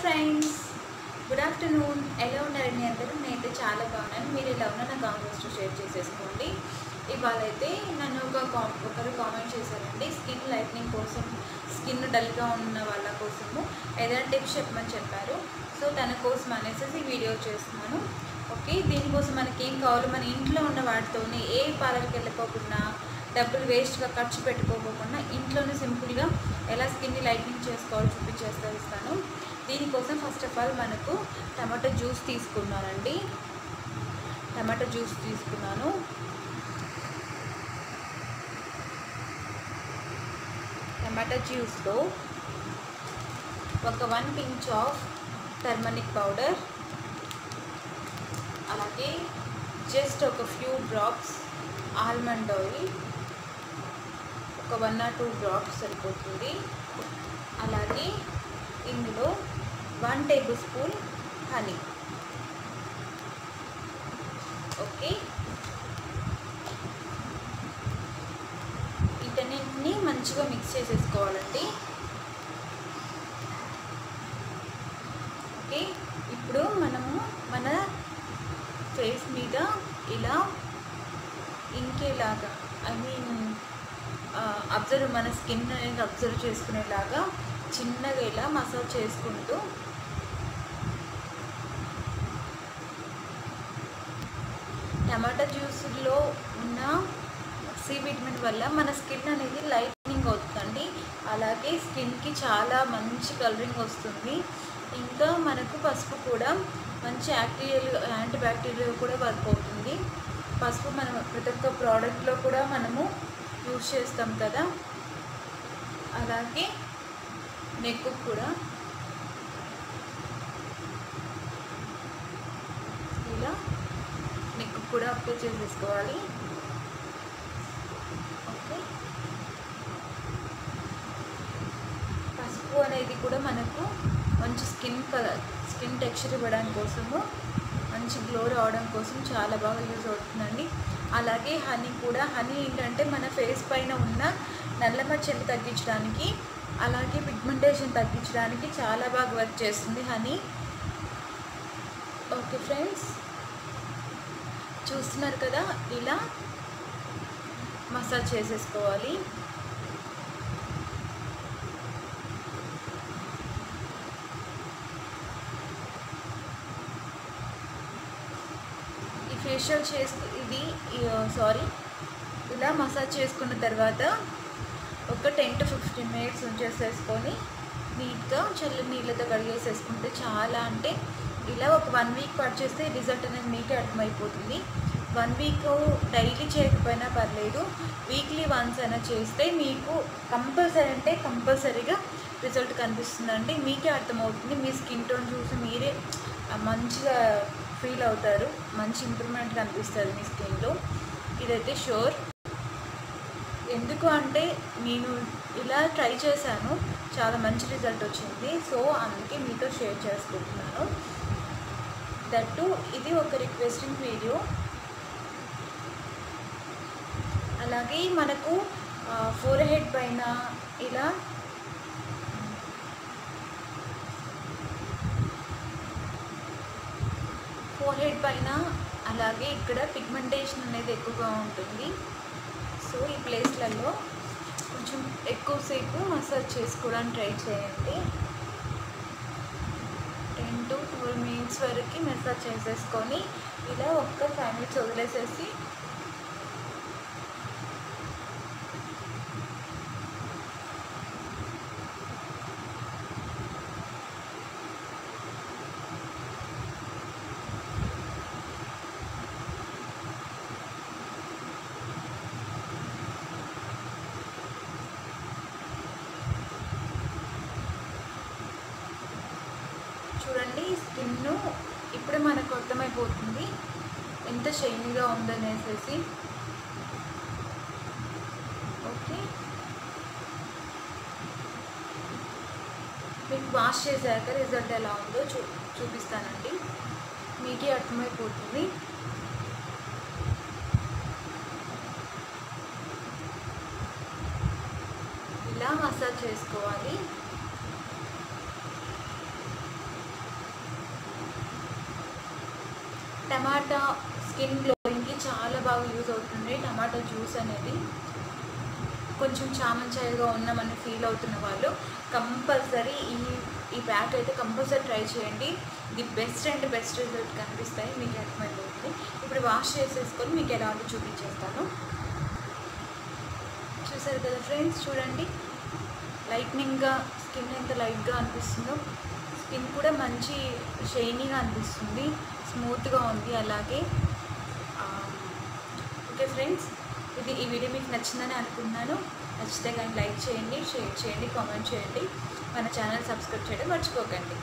Friends, good afternoon. ఎలా ఉన్నారండి అందరూ? నేనైతే చాలా బాగున్నాను. మీరు ఎలా ఉన్నా నా కామెంట్స్లో షేర్ చేసేసుకోండి. ఇవాళ అయితే నన్ను ఒకరు కామెంట్ చేశారండి, స్కిన్ లైట్నింగ్ కోసం, స్కిన్ డల్గా ఉన్న వాళ్ళ కోసము ఏదైనా టిప్స్ చెప్పమని చెప్పారు. సో తన కోసం అనేసి వీడియో చేస్తున్నాను. ఓకే, దీనికోసం మనకి ఏం కావాలో మన ఇంట్లో ఉన్న వాటితోనే, ఏ పార్లర్కి వెళ్ళిపోకుండా, డబ్బులు వేస్ట్గా ఖర్చు పెట్టుకోకుండా ఇంట్లోనే సింపుల్గా ఎలా స్కిన్ని లైట్నింగ్ చేసుకోవాలో చూపించేస్తాను. దీనికోసం ఫస్ట్ ఆఫ్ ఆల్ మనకు టమాటో జ్యూస్ తీసుకున్నానండి. టమాటో జ్యూస్ తీసుకున్నాను. టమాటో జ్యూస్లో ఒక 1 pinch ఆఫ్ టర్మరిక్ పౌడర్, అలాగే జస్ట్ ఒక ఫ్యూ డ్రాప్స్ ఆల్మండ్ ఆయిల్, ఒక 1 or 2 డ్రాప్స్ సరిపోతుంది. అలాగే ఇందులో 1 tablespoon హనీ. ఓకే, వీటన్నింటినీ మంచిగా మిక్స్ చేసేసుకోవాలండి. ఓకే, ఇప్పుడు మనము మన ఫేస్ మీద ఇలా ఇంకేలాగా, మన స్కిన్ అనేది అబ్జర్వ్ చేసుకునేలాగా చిన్నగా ఇలా మసాజ్ చేసుకుంటూ టమాటా జ్యూస్లో ఉన్న సి విటమిన్ వల్ల మన స్కిన్ అనేది లైట్నింగ్ అవుతుందండి. అలాగే స్కిన్కి చాలా మంచి కలరింగ్ వస్తుంది. ఇంకా మనకు పసుపు కూడా మంచి యాంటీబ్యాక్టీరియల్ కూడా వర్క్ అవుతుంది. పసుపు మనం ప్రతి ఒక్క ప్రోడక్ట్లో కూడా మనము యూజ్ చేస్తాం కదా. అలాగే నెక్కు కూడా ఇలా నెక్కు కూడా అప్లై చేసేసుకోవాలి. ఓకే, పసుపు అనేది కూడా మనకు మంచి స్కిన్ టెక్స్చర్ ఇవ్వడానికి కోసము, మంచి గ్లో రావడం కోసం చాలా బాగా యూజ్ అవుతుందండి. అలాగే హనీ కూడా. హనీ ఏంటంటే మన ఫేస్ పైన ఉన్న నల్ల మచ్చలు తగ్గించడానికి, అలాగే పిగ్మెంటేషన్ తగ్గించడానికి చాలా బాగా వర్క్ చేస్తుంది హనీ. ఓకే ఫ్రెండ్స్, చూస్తున్నారు కదా, ఇలా మసాజ్ చేసేసుకోవాలి. ఫేషియల్ ఇలా మసాజ్ చేసుకున్న తర్వాత ఒక 10 to 15 minutes ఉంచేసేసుకొని నీట్గా చల్లని నీళ్ళతో కడిగేసేసుకుంటే చాలా, అంటే ఇలా ఒక 1 week పాటు చేస్తే రిజల్ట్ అనేది మీకే అర్థమైపోతుంది. 1 week డైలీ చేయకపోయినా పర్లేదు, వీక్లీ వన్స్ అయినా చేస్తే మీకు కంపల్సరీగా రిజల్ట్ కనిపిస్తుందండి. మీకే అర్థమవుతుంది. మీ స్కిన్ టోన్ చూసి మీరే మంచిగా ఫీల్ అవుతారు. మంచి ఇంప్రూవ్మెంట్ కనిపిస్తుంది మీ స్కిన్లో. ఇదైతే షూర్. ఎందుకు అంటే నేను ఇలా ట్రై చేశాను, చాలా మంచి రిజల్ట్ వచ్చింది. సో అందుకే మీతో షేర్ చేసుకుంటున్నాను. దట్టు ఇది ఒక రిక్వెస్టింగ్ వీడియో. అలాగే మనకు ఫోర్ హెడ్ పైన ఇలా అలాగే ఇక్కడ పిగ్మెంటేషన్ అనేది ఎక్కువగా ఉంటుంది. సో ఈ ప్లేస్లలో కొంచెం ఎక్కువసేపు మసాజ్ చేసుకోవడానికి ట్రై చేయండి. 10 to 12 minutes వరకు మసాజ్ చేసేసుకొని ఇలా ఒక్క 5 minutes వదిలేసేసి చూడండి. స్కిన్ ఇప్పుడు మనకు అర్థమైపోతుంది ఎంత షైనీగా ఉందనేసి. ఓకే, మీకు వాష్ చేశాక రిజల్ట్ ఎలా ఉందో చూపిస్తానండి. మీకే అర్థమైపోతుంది. ఇలా మసాజ్ చేసుకోవాలి. టమాటా స్కిన్ గ్లోయింగ్కి చాలా బాగా యూజ్ అవుతుంది టమాటా జ్యూస్ అనేది. కొంచెం చామంచాయగా ఉన్నామని ఫీల్ అవుతున్న వాళ్ళు కంపల్సరీ ఈ ప్యాక్ అయితే కంపల్సరీ ట్రై చేయండి. The best and best result కనిపిస్తాయి, మీకు రికమెండ్ అవుతుంది. ఇప్పుడు వాష్ చేసేసుకొని మీకు ఎలా ఉందో చూపించేస్తాను. చూసారు కదా ఫ్రెండ్స్, చూడండి లైట్నింగ్గా స్కిన్ ఎంత లైట్గా అనిపిస్తుందో. స్కిన్ కూడా మంచి షైనీగా అనిపిస్తుంది, స్మూత్గా ఉంది. అలాగే ఓకే ఫ్రెండ్స్, ఈ వీడియో మీకు నచ్చిందని అనుకుంటున్నాను. నచ్చితే కానీ లైక్ చేయండి, షేర్ చేయండి, కామెంట్ చేయండి. మన ఛానల్ సబ్స్క్రైబ్ చేయడం మర్చిపోకండి.